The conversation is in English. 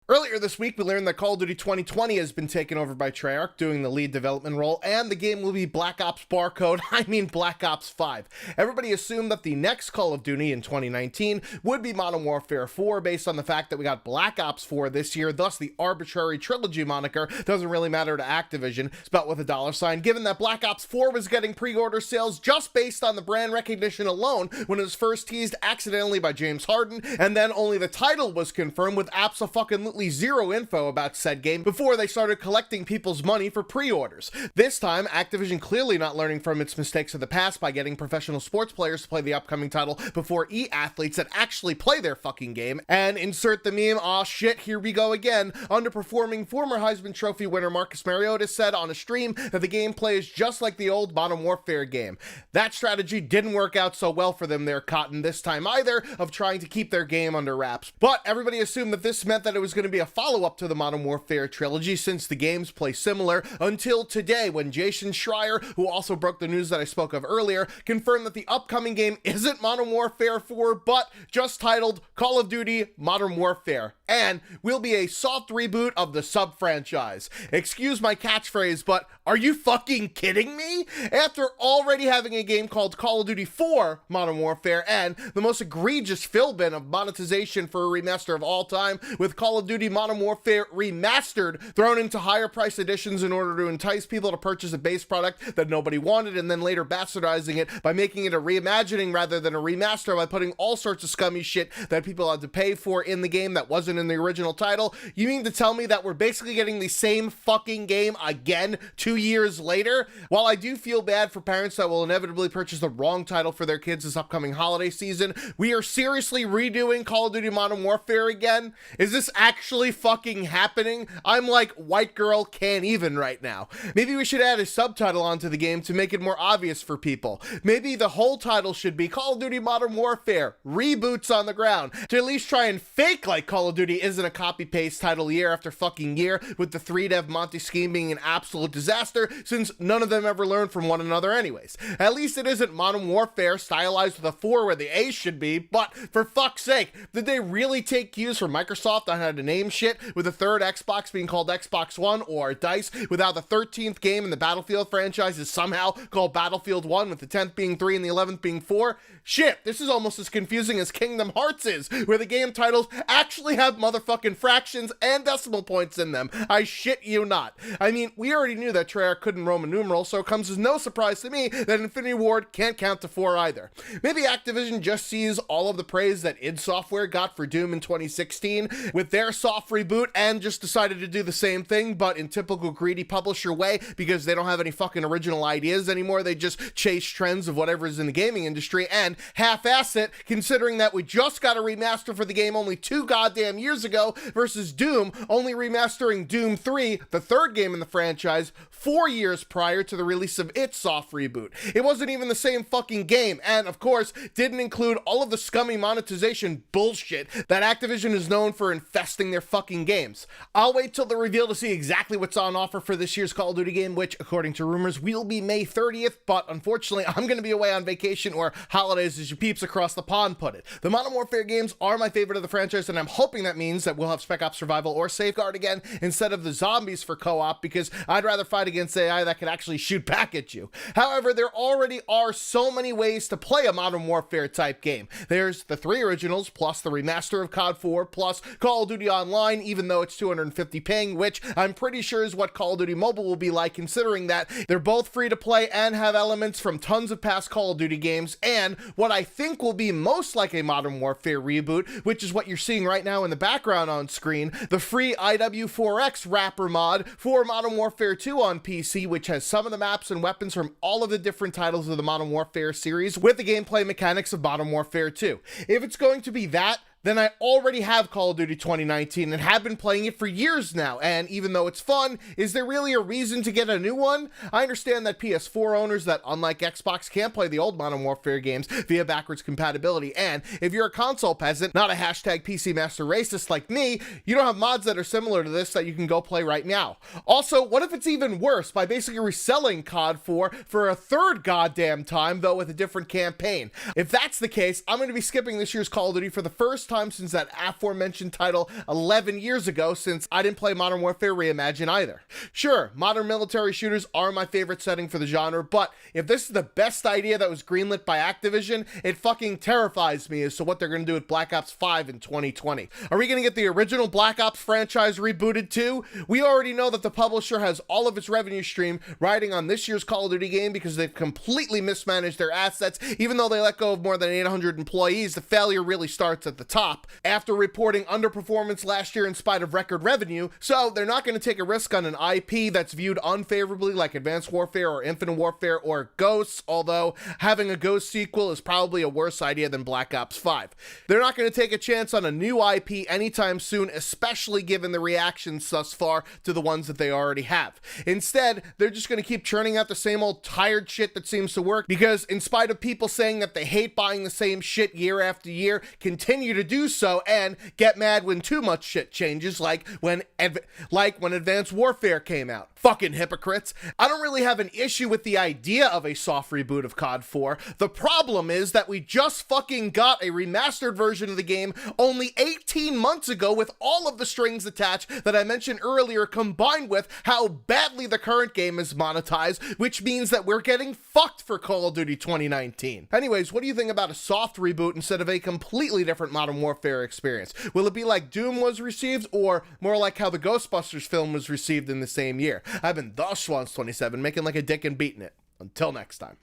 Earlier this week, we learned that Call of Duty 2020 has been taken over by Treyarch, doing the lead development role, and the game will be Black Ops Black Ops 5. Everybody assumed that the next Call of Duty in 2019 would be Modern Warfare 4, based on the fact that we got Black Ops 4 this year, thus the arbitrary trilogy moniker doesn't really matter to Activision, spelt with a $, given that Black Ops 4 was getting pre-order sales just based on the brand recognition alone when it was first teased accidentally by James Harden, and then only the title was confirmed with abso-fucking-lutely zero info about said game before they started collecting people's money for pre-orders. This time, Activision clearly not learning from its mistakes of the past by getting professional sports players to play the upcoming title before e-athletes that actually play their fucking game, and insert the meme, aw shit, here we go again. Underperforming former Heisman Trophy winner Marcus Mariota said on a stream that the gameplay is just like the old Modern Warfare game. That strategy didn't work out so well for them there, Cotton, this time either, of trying to keep their game under wraps. But everybody assumed that this meant that it was going to be a follow-up to the Modern Warfare trilogy, since the games play similar, until today when Jason Schreier, who also broke the news that I spoke of earlier, confirmed that the upcoming game isn't Modern Warfare 4, but just titled Call of Duty Modern Warfare, and will be a soft reboot of the sub-franchise. Excuse my catchphrase, but are you fucking kidding me? After already having a game called Call of Duty 4 Modern Warfare and the most egregious fill-bin of monetization for a remaster of all time, with Call of Duty Modern Warfare Remastered thrown into higher price editions in order to entice people to purchase a base product that nobody wanted, and then later bastardizing it by making it a reimagining rather than a remaster by putting all sorts of scummy shit that people had to pay for in the game that wasn't in the original title. You mean to tell me that we're basically getting the same fucking game again 2 years later? While I do feel bad for parents that will inevitably purchase the wrong title for their kids this upcoming holiday season, we are seriously redoing Call of Duty Modern Warfare again? Is this actually fucking happening? I'm like, white girl can't even right now. Maybe we should add a subtitle onto the game to make it more obvious for people. Maybe the whole title should be Call of Duty Modern Warfare Reboots on the Ground, to at least try and fake like Call of Duty isn't a copy-paste title year after fucking year, with the 3-dev Monty scheme being an absolute disaster, since none of them ever learned from one another anyways. At least it isn't Modern Warfare stylized with a 4 where the A should be, but for fuck's sake, did they really take cues from Microsoft on how to name shit, with the third Xbox being called Xbox One, or DICE, without the 13th game in the Battlefield franchise is somehow called Battlefield 1, with the 10th being 3 and the 11th being 4? Shit, this is almost as confusing as Kingdom Hearts is, where the game titles actually have motherfucking fractions and decimal points in them. I shit you not. I mean, we already knew that Treyarch couldn't Roman numeral, so it comes as no surprise to me that Infinity Ward can't count to 4 either. Maybe Activision just sees all of the praise that id Software got for Doom in 2016 with their soft reboot and just decided to do the same thing, but in typical greedy publisher way, because they don't have any fucking original ideas anymore. They just chase trends of whatever's in the gaming industry and half-ass it, considering that we just got a remaster for the game only 2 goddamn years ago, versus Doom only remastering Doom 3, the third game in the franchise, 4 years prior to the release of its soft reboot. It wasn't even the same fucking game, and of course, didn't include all of the scummy monetization bullshit that Activision is known for infesting their fucking games. I'll wait till the reveal to see exactly what's on offer for this year's Call of Duty game, which, according to rumors, will be May 30th, but unfortunately, I'm gonna be away on vacation, or holidays as you peeps across the pond put it. The Modern Warfare games are my favorite of the franchise, and I'm hoping that means that we'll have Spec Ops Survival or Safeguard again, instead of the zombies for co-op, because I'd rather fight against AI that can actually shoot back at you. However, there already are so many ways to play a Modern Warfare type game. There's the 3 originals, plus the remaster of COD 4, plus Call of Duty Online, even though it's 250 ping, which I'm pretty sure is what Call of Duty Mobile will be like, considering that they're both free to play and have elements from tons of past Call of Duty games, and what I think will be most like a Modern Warfare reboot, which is what you're seeing right now in the background on screen, the free IW4X wrapper mod for Modern Warfare 2 on PC, which has some of the maps and weapons from all of the different titles of the Modern Warfare series, with the gameplay mechanics of Modern Warfare 2. If it's going to be that, then I already have Call of Duty 2019 and have been playing it for years now, and even though it's fun, is there really a reason to get a new one? I understand that PS4 owners that, unlike Xbox, can't play the old Modern Warfare games via backwards compatibility, and if you're a console peasant, not a hashtag PC Master racist like me, you don't have mods that are similar to this that you can go play right now. Also, what if it's even worse by basically reselling COD 4 for a third goddamn time, though with a different campaign? If that's the case, I'm going to be skipping this year's Call of Duty for the first time since that aforementioned title 11 years ago, since I didn't play Modern Warfare Reimagine either. Sure, modern military shooters are my favorite setting for the genre, but if this is the best idea that was greenlit by Activision, it fucking terrifies me as to what they're going to do with Black Ops 5 in 2020. Are we going to get the original Black Ops franchise rebooted too? We already know that the publisher has all of its revenue stream riding on this year's Call of Duty game because they've completely mismanaged their assets. Even though they let go of more than 800 employees, the failure really starts at the top. After reporting underperformance last year in spite of record revenue, so they're not going to take a risk on an IP that's viewed unfavorably like Advanced Warfare or Infinite Warfare or Ghosts, although having a Ghost sequel is probably a worse idea than Black Ops 5. They're not going to take a chance on a new IP anytime soon, especially given the reactions thus far to the ones that they already have. Instead, they're just going to keep churning out the same old tired shit that seems to work, because in spite of people saying that they hate buying the same shit year after year, continue to do so and get mad when too much shit changes, like when Advanced Warfare came out. Fucking hypocrites. I don't really have an issue with the idea of a soft reboot of COD 4. The problem is that we just fucking got a remastered version of the game only 18 months ago with all of the strings attached that I mentioned earlier, combined with how badly the current game is monetized, which means that we're getting fucked for Call of Duty 2019. Anyways, what do you think about a soft reboot instead of a completely different Modern Warfare experience? Will it be like Doom was received, or more like how the Ghostbusters film was received in the same year? I've been the Schwanz27, making like a dick and beating it. Until next time.